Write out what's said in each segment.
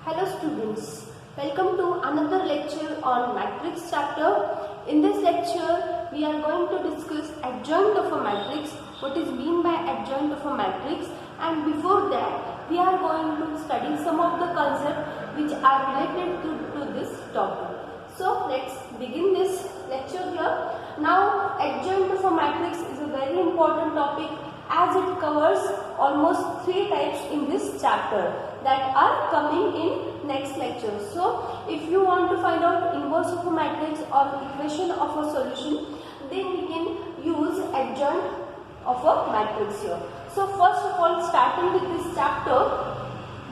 Hello students, welcome to another lecture on matrix chapter. In this lecture, we are going to discuss adjoint of a matrix, what is mean by adjoint of a matrix, and before that, we are going to study some of the concepts which are related to this topic. So, let's begin this lecture here. Now, adjoint of a matrix is a very important topic as it covers almost 3 types in this chapter that are coming in next lecture. So, if you want to find out inverse of a matrix or equation of a solution, then we can use adjoint of a matrix here. So, first of all, starting with this chapter,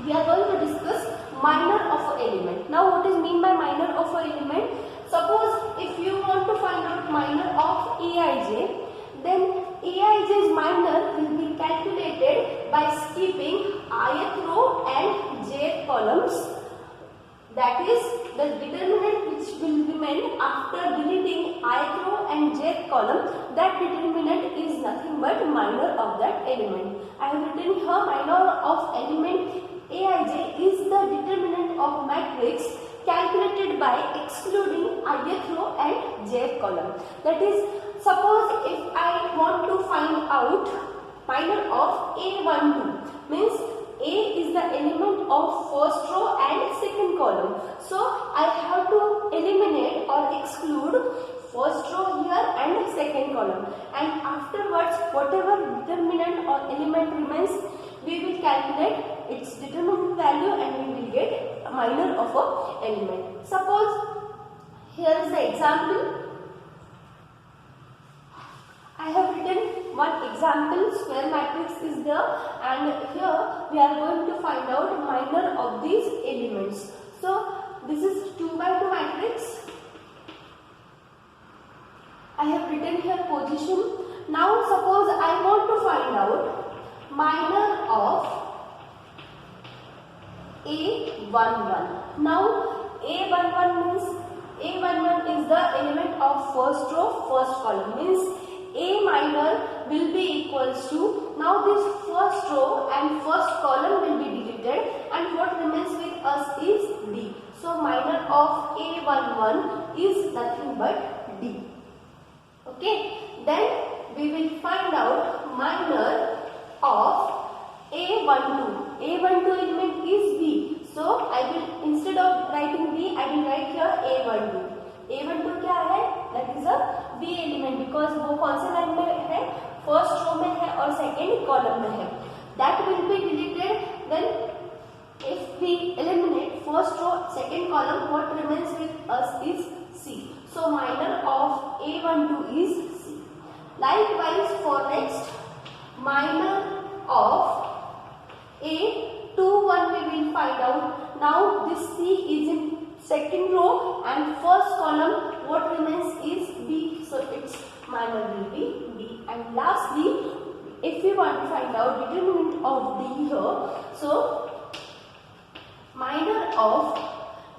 we are going to discuss minor of an element. Now, what is mean by minor of an element? Suppose if you want to find out minor of Aij, then Aij's minor will be calculated by skipping ith row and jth columns. That is, the determinant which will remain after deleting ith row and jth column, that determinant is nothing but minor of that element. I have written here minor of element Aij is the determinant of matrix calculated by excluding ith row and jth column. That is, suppose if I want to find out minor of A12, means A is the element of first row and second column. So I have to eliminate or exclude first row here and second column. And afterwards, whatever determinant or element remains, we will calculate its determinant value and we will get a minor of a element. Suppose here is the example. I have written one example, square matrix is there, and here we are going to find out minor of these elements. So this is 2 by 2 matrix. I have written here position. Now suppose I want to find out minor of A11. Now A11 means A11 is the element of first row, first column, means A minor will be equals to, now this first row and first column will be deleted and what remains with us is D. So minor of A11 is nothing but D. Okay, then we will find out minor of A12. A12 element is B. So I will, instead of writing B, I will write here A12. A12 क्या है? That is a B element because वो कौन से line में है? First row में है और सेकेंड कॉलम में है. That will be deleted. Then if we eliminate first row, second column, what remains with us is C. So minor of A12 is C. Likewise for next, minor of A21 we will find out. Now this C is in second row and first column, what remains is B, so its minor will be B. And lastly, if we want to find out determinant of D here, so minor of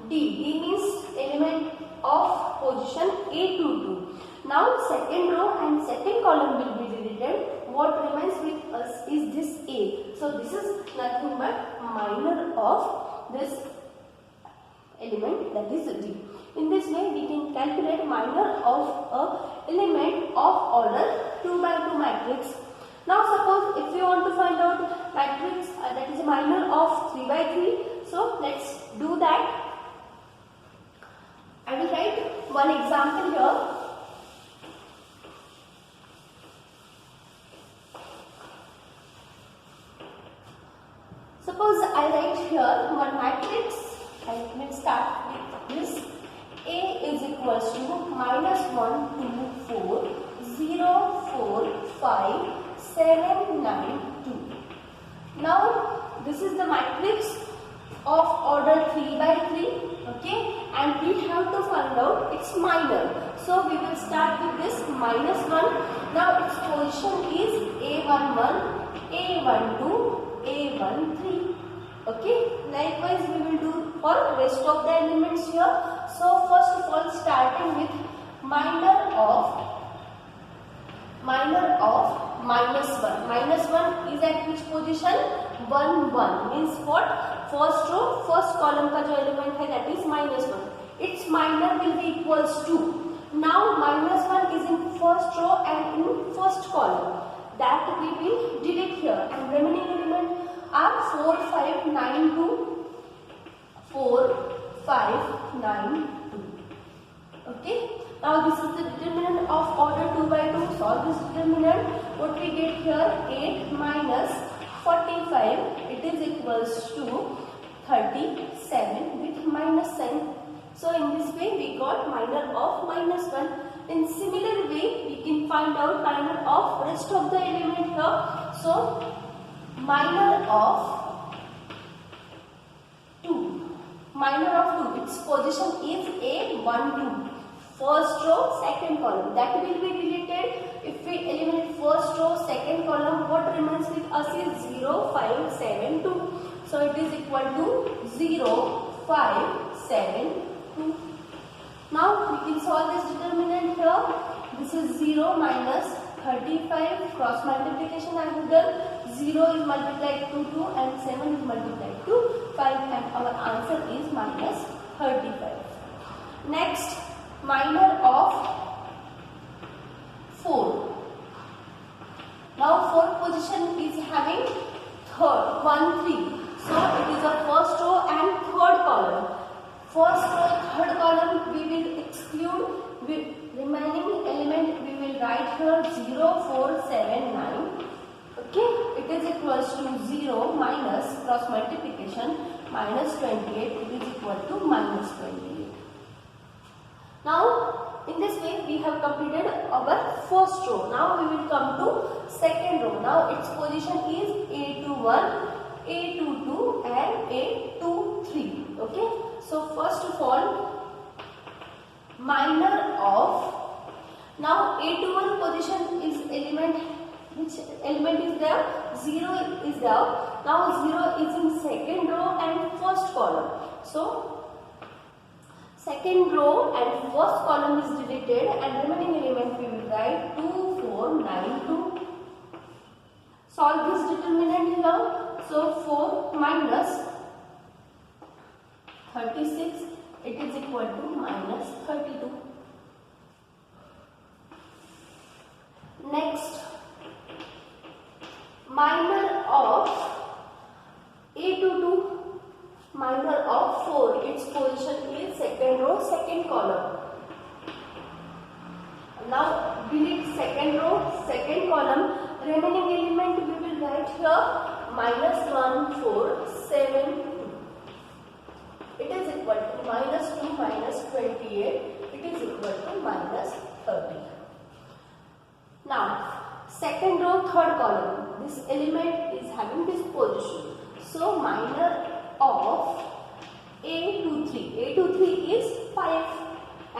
D means element of position A22. Now second row and second column will be deleted. What remains with us is this A. So this is nothing but minor of this element, that is D. In this way, we can calculate minor of a element of order 2 by 2 matrix. Now suppose if you want to find out matrix that is minor of 3 by 3. So let's do that. I will write one example here. Suppose I write here one matrix. I will start with this. A is equals to -1, 2, 4, 0, 4, 5, 7, 9, 2. Now this is the matrix of order 3 by 3. Okay, and we have to find out its minor. So we will start with this -1. Now its position is A11, A12, A13. Okay, likewise we will do for rest of the elements here. So first of all, starting with minor of -1. -1 is at which position? 1, 1 means what? First row first column का जो element है that is -1. Its minor will be equals to. Now -1 is in first row and in first column, that we will delete here, and remaining element are 4, 5, 9, 2. 4, 5, 9, 2. Okay. Now this is the determinant of order 2 by 2. Solve this determinant. What we get here? 8 minus 45. It is equals to 37 with minus sign. So in this way we got minor of -1. In similar way we can find out minor of rest of the element here. So minor of 2. Minor of 2. Its position is A, 1, 2. First row, second column. That will be deleted. If we eliminate first row, second column, what remains with us is 0, 5, 7, 2. So it is equal to 0, 5, 7, 2. Now we can solve this determinant here. This is 0 minus 35. Cross multiplication I have done. 0 is multiplied to 2 and 7 is multiplied to 5, and our answer is minus 35. Next, minor of 4. Now fourth position is having third 1, 3. So it is a first row and third column. First row, third column we will exclude. With remaining element we will write here 0, 4, 7, 9. Okay, it is equals to 0 minus cross multiplication minus 28. It is equal to minus 28. Now in this way we have completed our first row. Now we will come to second row. Now its position is A21, A22 and A23. Okay. So first of all, minor of, now A21 position is element, which element is there? 0 is there. Now 0 is in second row and first column. So second row and first column is deleted, and remaining element we will write 2, 4, 9, 2. Solve this determinant here. So 4 minus 36, it is equal to minus 32. Next, minor of A22, minor of 4, its position is second row, second column. Now delete second row, second column, remaining element we will write here -1, 4, 7, 2. It is equal to -2 minus 28. It is equal to minus 30. Now second row, third column, this element is having this position. So minor of A23. A23 is 5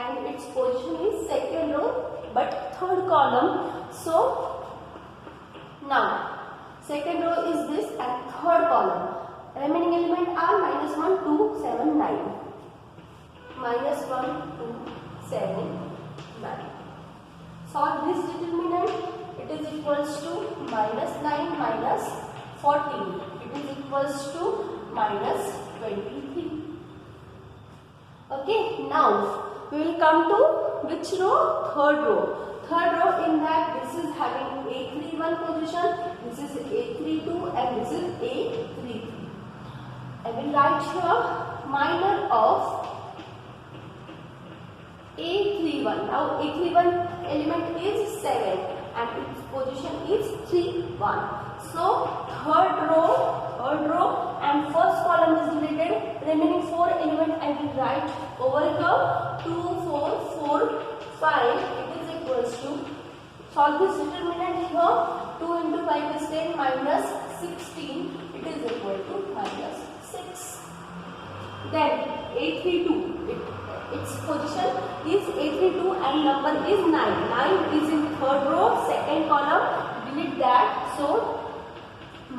and its position is second row but third column. So now second row is this and third column. Remaining element are -1, 2, 7, 9. -1, 2, 7, 9. Solve this determinant. It is equals to -9 minus 14. It is equals to minus 23. Okay. Now we will come to which row? Third row. Third row, in that this is having A31 position, this is A32 and this is A33. I will write here minor of A31. Now A31 element is 7 and its position is 3, 1. So third row and first column is deleted. Remaining 4 element I will write over here 2, 4, 4, 5. It is equals to, solve this determinant here, 2 into 5 is 10 minus 16. It is equal to minus 6. Then A32, its position is A32 and number is 9. 9 is in third row, second column, delete that. So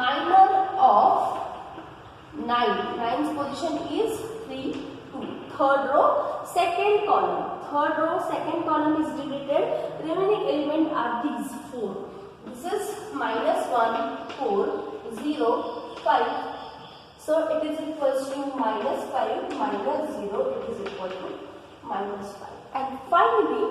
minor of 9, 9's position is 3, 2. Third row, second column. Third row, second column is deleted. Remaining element are these 4. This is -1, 4, 0, 5. So it is equals to minus 5 minus 0, it is equal to minus 5. And finally,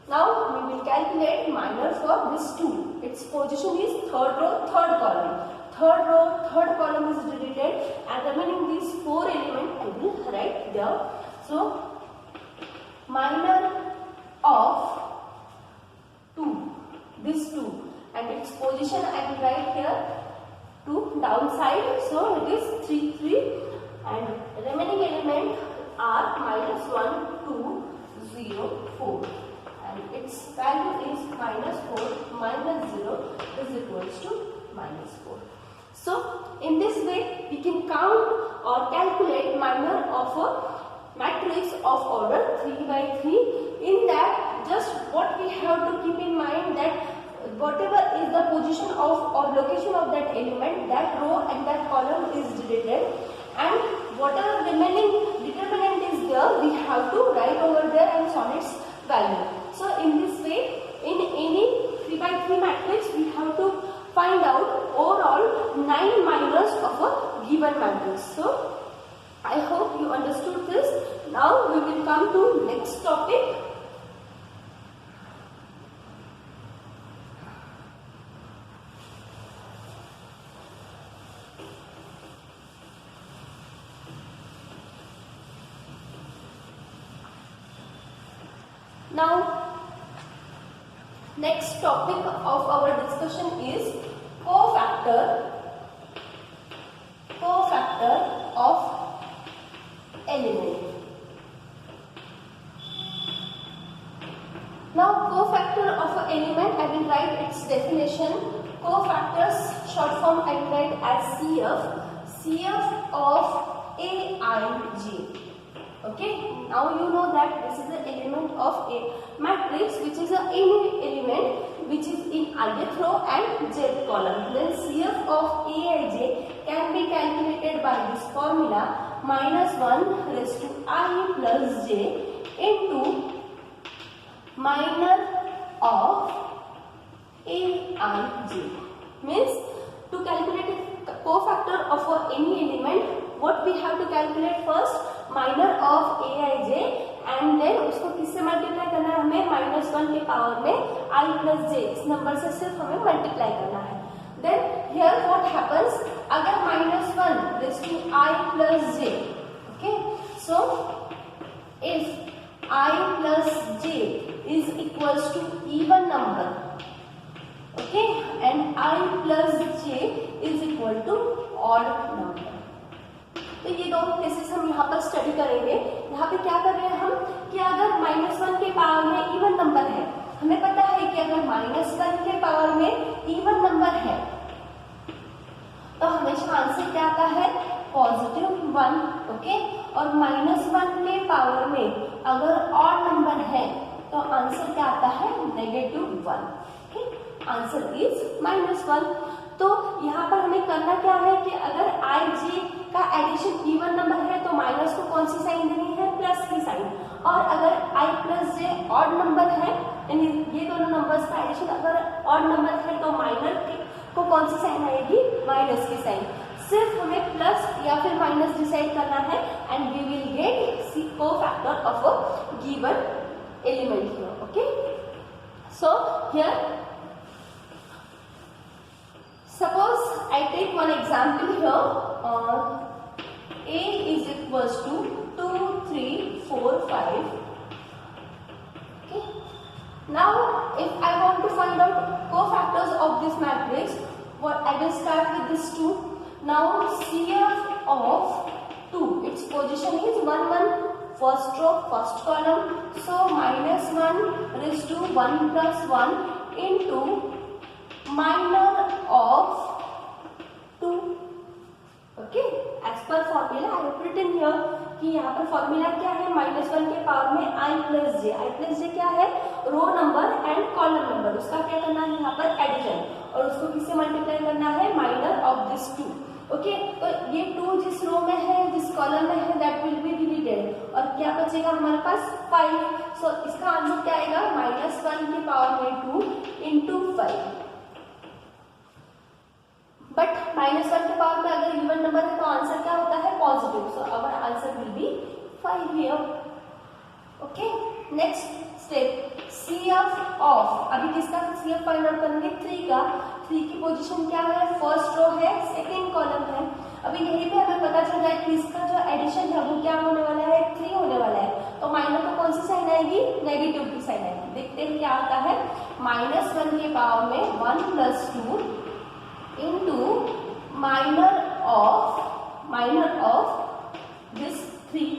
now we will calculate minor for this 2. Its position is third row, third column. Third row, third column is deleted, and remaining these 4 elements I will write there. So minor of 2, this 2, and its position I will write here 2 downside, so it is 3 3, and remaining element are minus 1 2 0 4, and its value is minus 4 minus 0 is equals to minus 4. So in this way we can count or calculate minor of a matrix of order 3 by 3. In that, just what we have to keep in mind that whatever is the position of or location of that element, that row and that column is deleted, and whatever remaining determinant is there, we have to write over there and solve its value. So in this way, in any 3 by 3 matrix, we have to find out overall 9 minors of a given matrix. So I hope you understood this. Now we will come to next topic. Now, next topic of our discussion is cofactor of element. Now, cofactor of an element, I will write its definition. Cofactors, short form I will write as CF of Aij. Okay, now you know that this is the element of a matrix, which is any element which is in ith row and jth column. Then CF of Aij can be calculated by this formula, minus 1 raised to I plus j into minor of Aij. Means to calculate the cofactor of any element, what we have to calculate first, minor of Aij, and then उसको किससे multiply करना है, हमें minus 1 के power में I plus j, इस number से सिर्फ हमें मल्टीप्लाई करना है. Then here what happens, अगर minus 1 raised to I plus j, okay, so if I plus j is equals to even number, okay, and I plus j is equal to odd number. तो ये दो cases हम यहाँ पर study करेंगे. यहाँ पे क्या कर रहे हैं हम कि अगर माइनस 1 के पावर में इवन नंबर है, हमें पता है कि अगर माइनस 1 के पावर में इवन नंबर है तो हमेशा आंसर क्या आता है, पॉजिटिव 1. ओके, और माइनस 1 के पावर में अगर ऑड नंबर है तो आंसर क्या आता है, negative 1. Okay, answer is minus 1. तो यहाँ पर हमें करना क्या है कि अगर आई जे का एडिशन इवन नंबर है तो माइनस को कौन सी साइन देनी है, प्लस की साइन, और अगर आई प्लस जे ऑड नंबर है, यानी ये दोनों नंबर्स का एडिशन अगर ऑड नंबर है तो माइनर को कौन सी साइन आएगी, माइनस की साइन. सिर्फ हमें प्लस या फिर माइनस डिसाइड करना है and we will get C cofactor of a given element here. Okay, so here suppose I take one example here. A is equals to 2 3 4 5. Okay, now if I want to find out cofactors of this matrix, what I will start with this 2. Now CF of 2, its position is 1 1, first row, first column, so minus 1 raised to 1 plus 1 into minor of 2. Okay, as per formula I have written here कि यहाँ पर formula क्या है, minus 1 के power में आई plus जे. आई plus J क्या है, row number and column number, उसका क्या करना है यहाँ पर एडिशन, और उसको किससे मल्टीप्लाई करना है, माइनर ऑफ दिस 2. ओके, तो ये 2 जिस रो में है, जिस कॉलम में है, दैट विल बी डिलीटेड, और क्या बचेगा हमारे पास 5. सो इसका आंसर क्या आएगा, माइनस 1 के पावर में 2 इंटू 5. बट -1 के पावर में अगर इवन नंबर है तो आंसर क्या होता है? Positive. So our answer will be 5 here. Okay. Next step CF of. अभी किसका CF फाइंड आउट करेंगे? 3 का. 3 की पोजीशन क्या है? फर्स्ट रो है, सेकंड कॉलम है. अभी यही पे हमें पता चल रहा है कि इसका जो एडिशन है वो क्या होने वाला है? 3 होने वाला है. तो माइनर को कौन सी साइन आएगी? नेगेटिव की साइन आएगी. देखते हैं क्या आता है. -1 के पावर में 1 + 2 इंटू माइनर ऑफ दिस 3.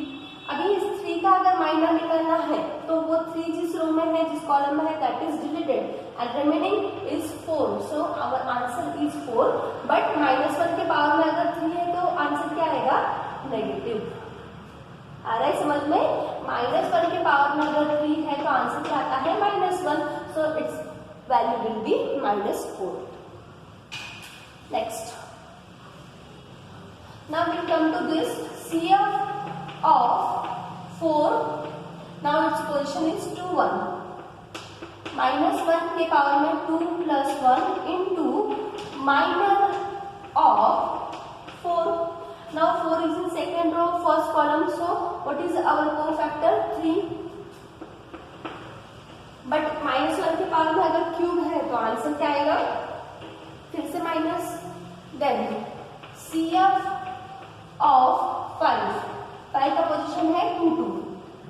अभी इस 3 का अगर माइनर निकालना है तो वो 3 जिस रो में है, जिस कॉलम में है, that is deleted and remaining is 4. So our answer is 4. But -1 के पावर में अगर 3 है तो आंसर क्या आएगा? नेगेटिव. आ रहा है समझ में? -1 के पावर में अगर 3 है तो आंसर क्या आता है? -1. So its value will be -4. Next. Now we come to this CF of 4. Now its position is 2 1. -1 के पावर में 2 + 1 into minor of 4. Now 4 is in second row, first column. So what is our cofactor? 3. But -1 के power में अगर cube है तो answer क्या आएगा? फिर से माइनस. Then CF of 5. 5 का पोजीशन है 2 2.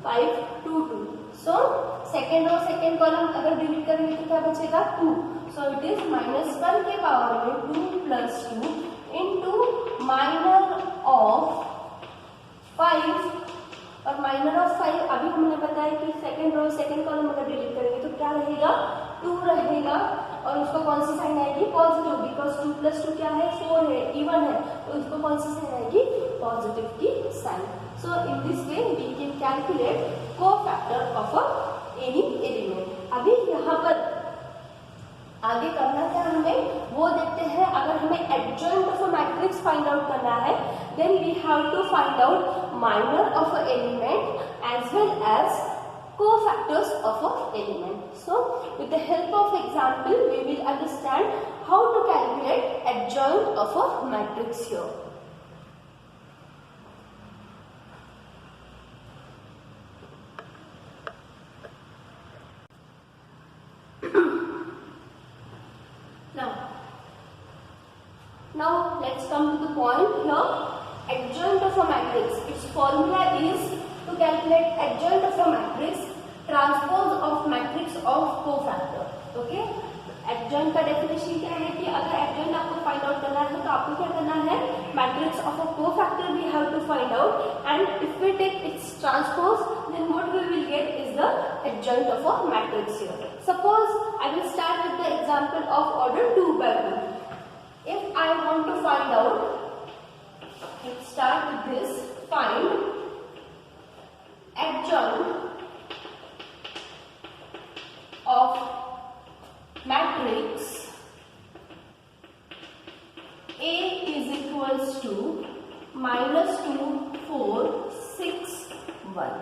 5 2 2. So second row second column अगर डिलीट करेंगे तो क्या बचेगा? 2. सो इट इज -1 के पावर में 2 + 2 इंटू माइनर ऑफ 5. और माइनर ऑफ 5 अभी हमने बताया कि सेकेंड रो सेकेंड कॉलम अगर डिलीट करेंगे तो क्या रहेगा? 2 रहेगा. और उसको कौन सी साइन आएगी? पॉजिटिव. बिकॉज 2 + 2 क्या है? 4 है, इवन है. तो उसको कौन सी साइन आएगी? पॉजिटिव की sign. So in this way we can calculate cofactor of any element. अभी यहाँ पर आगे करना क्या हमें वो देखते हैं. अगर हमें adjoint of a matrix find out करना है then we have to find out minor of a element as well as cofactors of a element. So with the help of example we will understand how to calculate adjoint of a matrix here. Now let's come to the point here. Adjoint of a matrix. Its formula is to calculate adjoint of a matrix, transpose of matrix of cofactor. Okay? Adjoint का definition क्या है कि अगर adjoint आपको find out करना है तो आपको क्या करना है? Matrix of a cofactor we have to find out, and if we take its transpose then what we will get is the adjoint of a matrix here. Suppose I will start with the example of order 2 by 2. If I want to find out, let's start with this. Find adjoint of matrix A is equals to -2 4 6 1.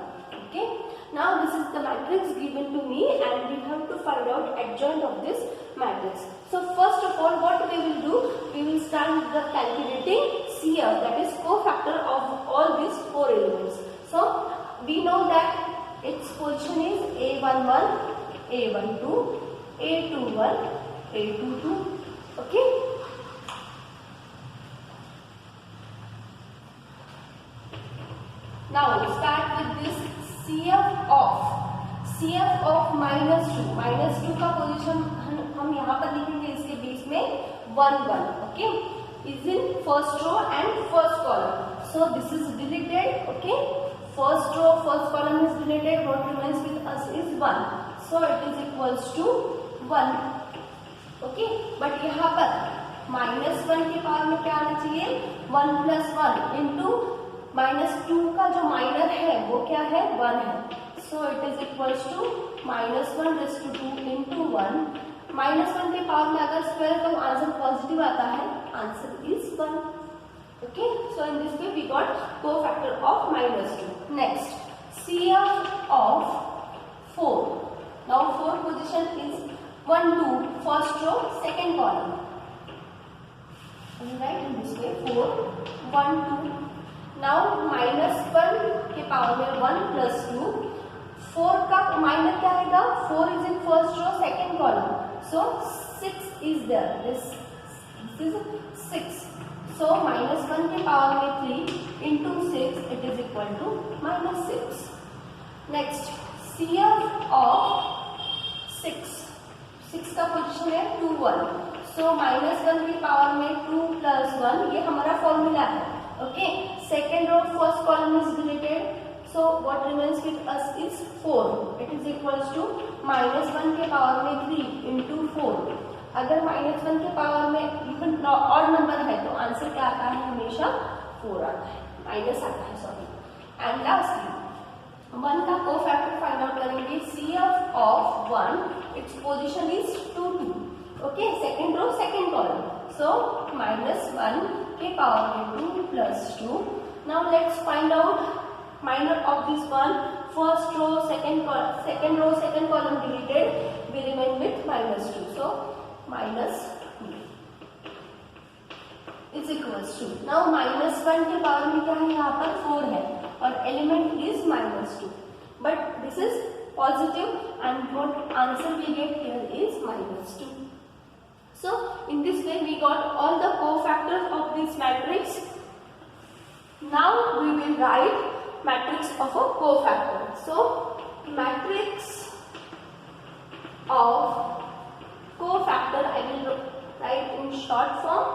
Okay. Now this is the matrix given to me and we have to find out adjoint of this matrix. So first of all what we will do, we will start with the calculating CF, that is cofactor of all these 4 elements. So we know that its position is A11, A12, A21, A22. Okay. Now start with this CF of -2 का position हम यहाँ पर लिखेंगे इसके बीच में 1 1. ओके. Is in first row and first column. So this is deleted. Okay. First row first column is deleted. What remains with us is 1. So it is equals to 1. Okay. But यहाँ पर -1 के पावर में क्या आना चाहिए? 1 + 1 into -2 का जो minor है वो क्या है? 1 है. So it is equals to -1/2 into 1. -1 के पावर में अगर स्क्वायर तो आंसर पॉजिटिव आता है. Answer is 1. Okay. So in this way we got cofactor of -2. Next CF of 4. Now 4 position is 1 2 first row second column. Right. 4 1 2. Now -1 के power में 1 + 2. 4 का minus क्या आएगा? 4 is in first row second column, so 6 is there. This is 6. So -1 के power में 3 into 6 it is equal to -6. Next CF of 6. 6 का position है 2 1. सो -1 की पावर में 2 + 1, ये हमारा फॉर्मूला है. Okay, second row first column is deleted, so what remains with us is 4. It is equals to -1 के पावर में 3 into 4. अगर -1 के पावर में इवन ऑड नंबर है तो आंसर क्या आता है? हमेशा 4 आता है, माइनस आता है, सॉरी. एंड लास्टली 1 का कोफैक्टर फाइंड आउट करेंगे. CF of 1, it's position is 2 2. Okay, second row second column, so -1 के पावर में 2 + 2. Now let's find out minor of this one. First row second row second column deleted, we remain with -2, so -2 is equals to. now -1 के power में क्या है? यहाँ पर 4 है और element is -2, but this is positive and what answer we get here is -2. so in this way we got all the cofactors of this matrix. now we will write matrix of a cofactor. So matrix of cofactor, I will write in short form.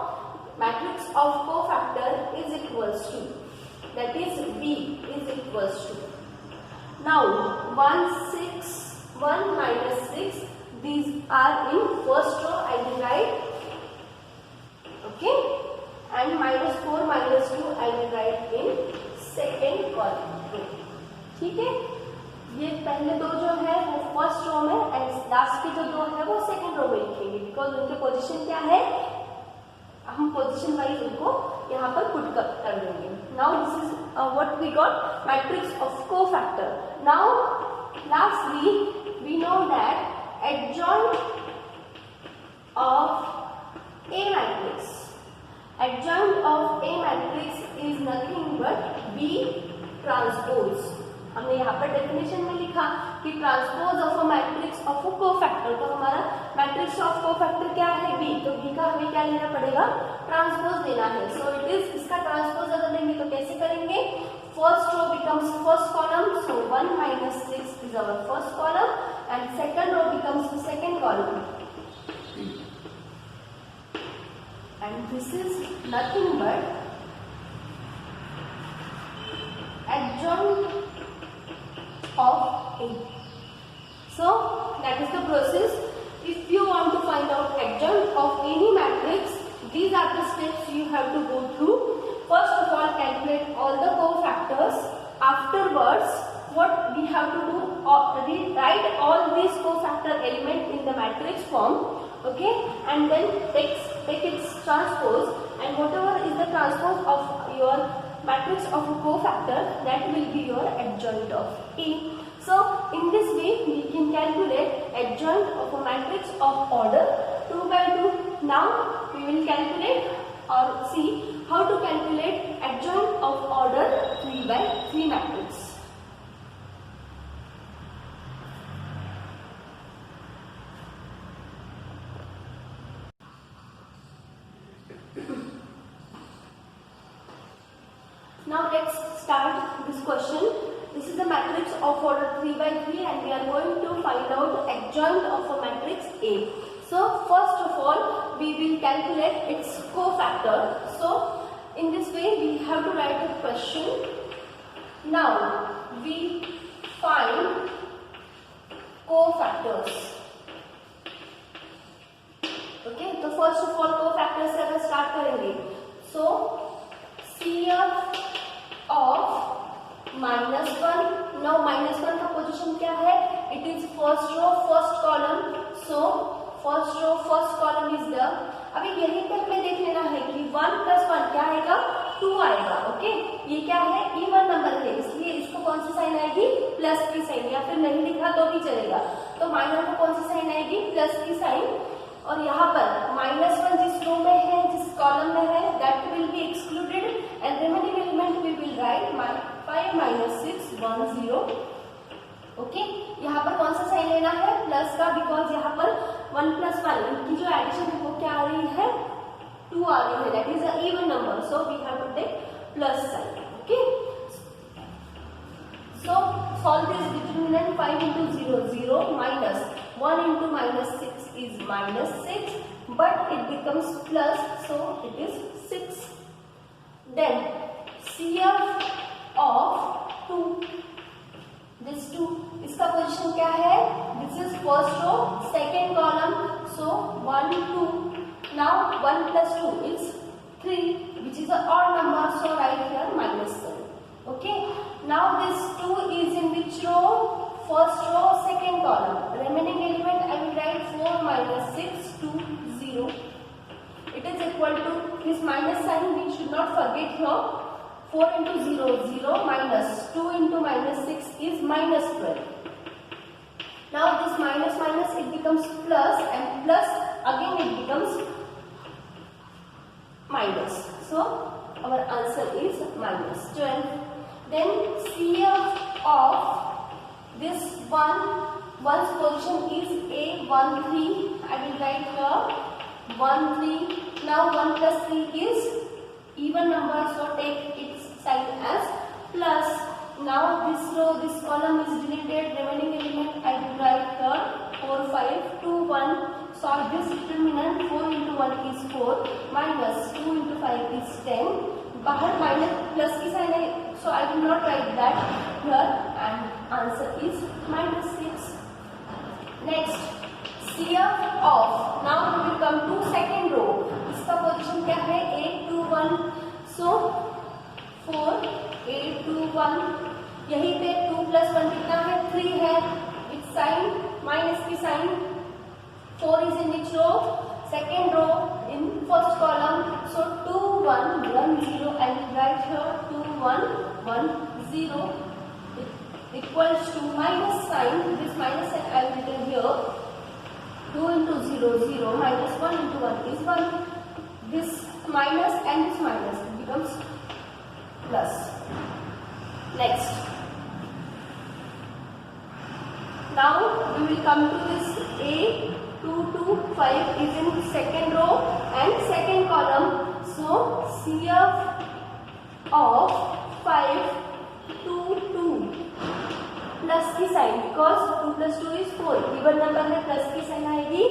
Matrix of cofactor is equals to, that is B is equals to. Now 1 6 1 -6, these are in first row, I will write. Okay, and -4 -2 I will write in second column. ठीक है, ये पहले दो जो है वो first row में and last के जो दो है वो सेकेंड रो में लिखेंगे, बिकॉज उनके पोजीशन क्या है, हम पोजीशन वाइज उनको यहाँ पर पुट कर देंगे. Now this is what we got, matrix of cofactor. Now lastly we know that adjoint of a matrix. Adjoint of A matrix is nothing but B transpose. हमने यहाँ पर डेफिनेशन में लिखा कि transpose of a matrix of a cofactor. तो हमारा matrix of cofactor क्या है? B. तो B का हमें क्या लेना पड़ेगा? ट्रांसपोज लेना है. सो इट इज, इसका ट्रांसपोज अगर लेंगे तो कैसे करेंगे? First row becomes first column, so 1 -6 is our first column and second row becomes second column. And this is nothing but adjoint of A. So that is the process. If you want to find out adjoint of any matrix, these are the steps you have to go through. First of all, calculate all the cofactors. Afterwards, what we have to do, write all these cofactor element in the matrix form. Okay, and then take its transpose, and whatever is the transpose of your matrix of a cofactor, that will be your adjoint of A. So in this way we can calculate adjoint of a matrix of order 2 by 2. Now we will calculate or see how to calculate adjoint of order 3 by 3 matrix. Now let's start this question. This is the matrix of order 3 by 3 and we are going to find out adjoint of a matrix A. So first of all we will calculate its cofactor. So in this way we have to write a question. Now we find cofactors. Okay, so first of all cofactors से अगर start करेंगे, so CF of -1. now -1 का position क्या है? It is first row first column, so first row first column is the. अभी यहीं पर हमें देख लेना है कि 1 + 1 क्या आएगा? 2 आएगा. ओके, ये क्या है? इवन नंबर है, इसलिए इसको कौन सी साइन आएगी? प्लस की साइन, या फिर नहीं लिखा तो भी चलेगा. तो माइनर को कौन सी साइन आएगी? प्लस की साइन. और यहाँ पर -1 जिस रो में है, जिस कॉलम में है, that will will be excluded and remaining element we will write 5 minus 6 1 0. Okay, यहाँ पर कौन सा साइन लेना है? प्लस का, बिकॉज यहाँ पर 1 प्लस 1 इनकी जो एडिशन है वो क्या आ रही है? 2 आ रही है, that is a even number, so we have to take plus sign. Okay, so solve this determinant. 5 into 0 0 minus 1 into minus 6 is minus 6, but it becomes plus, so it is 6. Then CF of 2, this 2, इसका position क्या है? This is first row, second column, so 1 2. Now 1 plus 2 is 3, which is an odd number, so write here minus 7. Okay, now this 2 is in which row? First row, second column. Remaining element I will write 4 minus 6 2 0. It is equal to this minus sign, we should not forget here. 4 into 0 0 minus 2 into minus 6 is minus 12. Now this minus minus it becomes plus, and plus again it becomes minus. So our answer is minus 12. Then CF of this one's position is A 1 3. I will write here 1 3. Now 1 plus 3 is even number, so take its sign as plus. Now this row, this column is deleted. Remaining element I will write here 4 5 2 1. Solve this determinant. 4 into 1 is 4 minus 2 into 5 is 10. बाहर minus plus की sign है, so I will not write that here, and answer is minus 6. Next, CF of, now we will come to second row. इसका position क्या है? 8 2 1. So 4 8 2 1. यहीं पे 2 plus 1 कितना है? 3 है. Its sign माइनस की sign. 4 is in which row? Second row in first column. So 2 1 1 0. I will write here 2 1 1 0. It equals to minus sign. This minus sign I will write here. 2 into 0 0 minus 1 into 1 is 1. This minus and this minus becomes plus. Next. Now we will come to this A 2 2 5 is in second row and second column. So CF of 5 2 2 plus की sign, because 2 plus 2 is 4, even number है, plus की sign आएगी.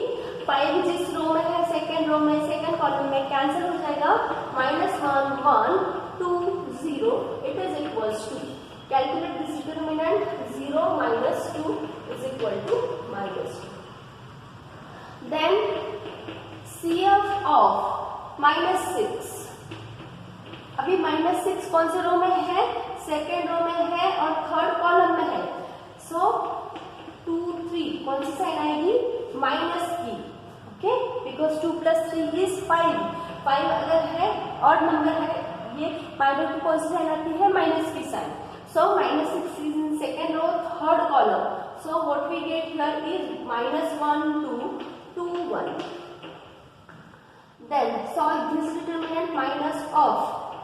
5 जिस रो में है, second row में, second column में, cancel हो जाएगा. minus 1 1 2 0. It is equals to, calculate this determinant. 0 minus 2 is equal to minus 2. Then CF of minus 6. अभी minus 6 कौन से रो में है? सेकेंड रो में है और थर्ड कॉलम में है. सो 2 3 कौन सी साइन आएगी? माइनस की. Okay, because 2 plus 3 is 5. 5 अगर है ऑड नंबर है, ये माइनस की कौन सी साइन आती है? माइनस की sign. So minus 6 is in second row, third column. So what we get here is minus 1 2 2 1. Then solve this determinant. Minus of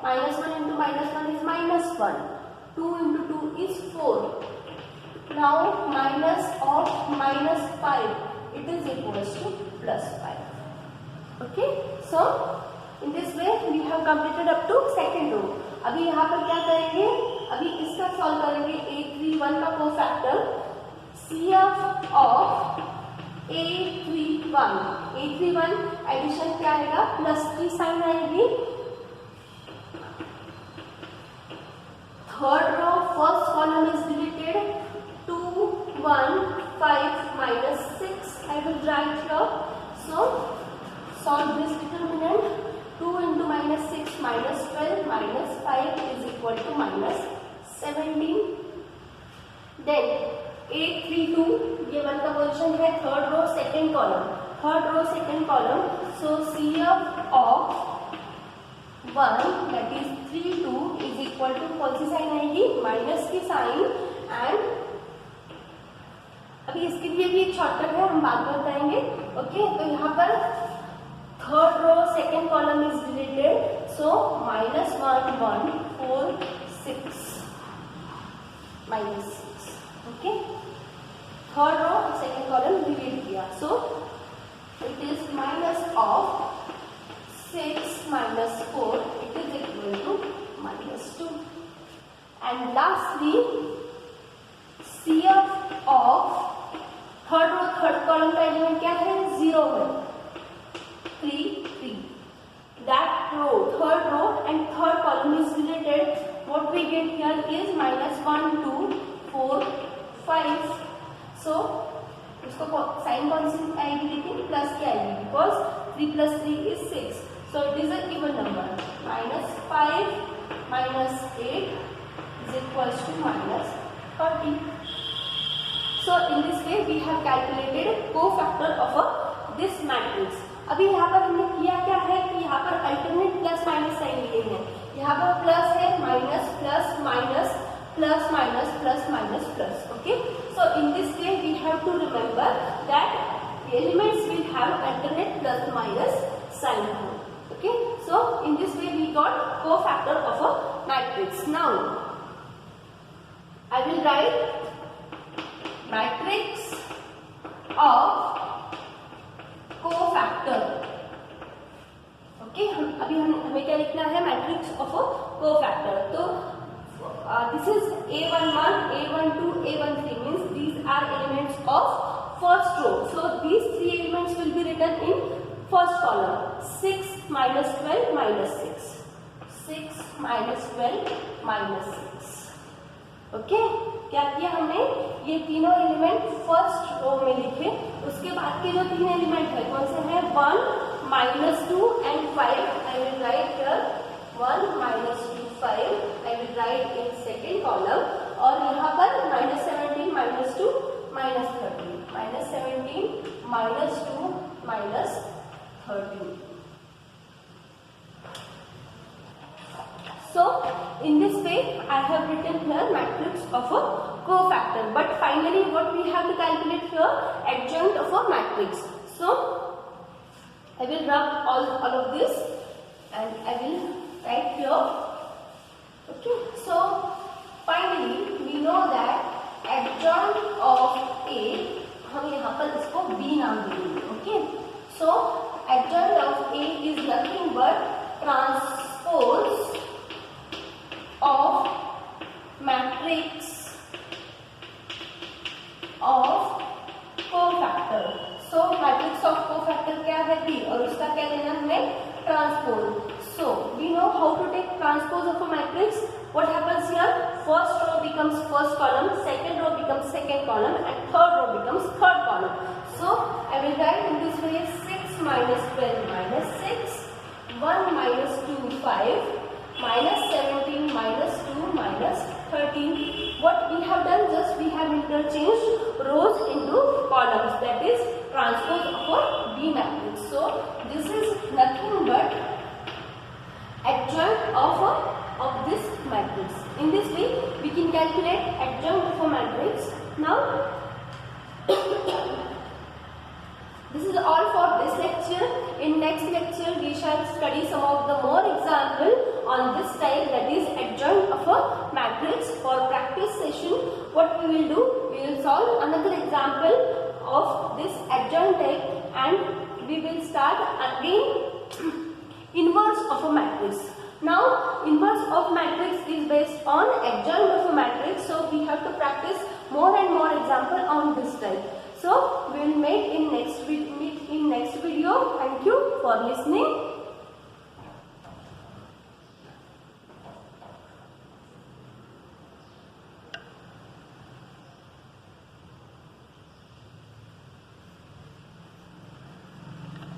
minus 1 into minus 1 is minus 1. 2 into 2 is 4. Now minus of minus 5, it is equals to plus 5. Okay, so in this way we have completed up to second row. अभी यहाँ पर क्या करेंगे? अभी इसका solve करेंगे. A31 का cofactor. CF of A31 addition क्या आएगा? प्लस की साइन आएगी. Third row first column is deleted. 2 1 5 minus 6 I will write here. So solve this determinant. 2 into minus 6 minus 12 minus 5 is equal to minus 17. Then 832, ये 1 का position है, third row second column. Third row second column. So CF of 1 that is 32 is equal to कौन सी sign आएगी? Minus की sign. And अभी इसके लिए भी एक शॉर्टकट है, हम बाद में बताएंगे. ओके, तो यहाँ पर third row second column is deleted. So minus 1, 1, 4, 6, minus 6. Okay. Third row, second column divide किया. So it is minus of 6 minus 4. It is equal to minus 2. And lastly, CF of third row third column का element क्या है? 0 है. 3, 3. That row, third row and third column is related. What we get here is minus 1, 2, 4, 5. So इसको sign कौन सी आएगी? लेकिन plus की आएगी, because 3 plus 3 is 6. So it is a even number. Minus 5 minus 8 is equals to minus 30. So in this way we have calculated cofactor of this matrix. अभी यहाँ पर हमने किया क्या है कि यहाँ पर अल्टरनेट प्लस माइनस साइन लिए हैं. यहाँ पर प्लस है, minus plus minus plus minus plus minus plus. Okay. So in this way we have to remember that elements will have alternate plus minus sign. Okay. So in this way we got cofactor of a matrix. Now I will write matrix of cofactor. Okay. अभी हमें क्या लिखना है? Matrix of a cofactor. तो this is A11, A12, A13 means these are elements of first row. So these three elements will be written in first column. 6 minus 12 minus 6. 6 minus 12 minus 6. Okay. क्या किया हमने? ये तीनों element first row में लिखे. उसके बाद के जो तीन एलिमेंट है कौन से हैं? 1, minus 2 and 5. I will write here 1, minus 2, 5. I will write in second column. और यहाँ पर minus 17, minus 2, minus 13. Minus 17, minus 2, minus 13. So in this way I have written here matrix of a cofactor. But finally what we have to calculate here? Adjoint of a matrix. So I will rub all of this and I will write here. Okay. So finally we know that adjoint of A, हम यहाँ पर इसको B नाम देंगे. Okay. So adjoint of A is nothing but transpose of matrix of cofactor. So matrix of cofactor क्या है? B. और उसका क्या लेना हमें? Transpose. So we know how to take transpose of a matrix. What happens here? First row becomes first column, second row becomes second column, and third row becomes third column. So I will write in this way: 6 minus 12 minus 6, 1 minus 2 5, minus 17 minus 2 minus 13. What we have done, just we have interchanged rows into columns, that is transpose of a B matrix. So this is nothing but adjoint of this matrix. In this way we can calculate adjoint of a matrix. Now this is all for this lecture. In next lecture we shall study some of the more example on this type, that is adjoint of a matrix. For practice session what we will do, we will solve another example of this adjoint type and we will start again inverse of a matrix. Now inverse of matrix is based on adjoint of a matrix, so we have to practice more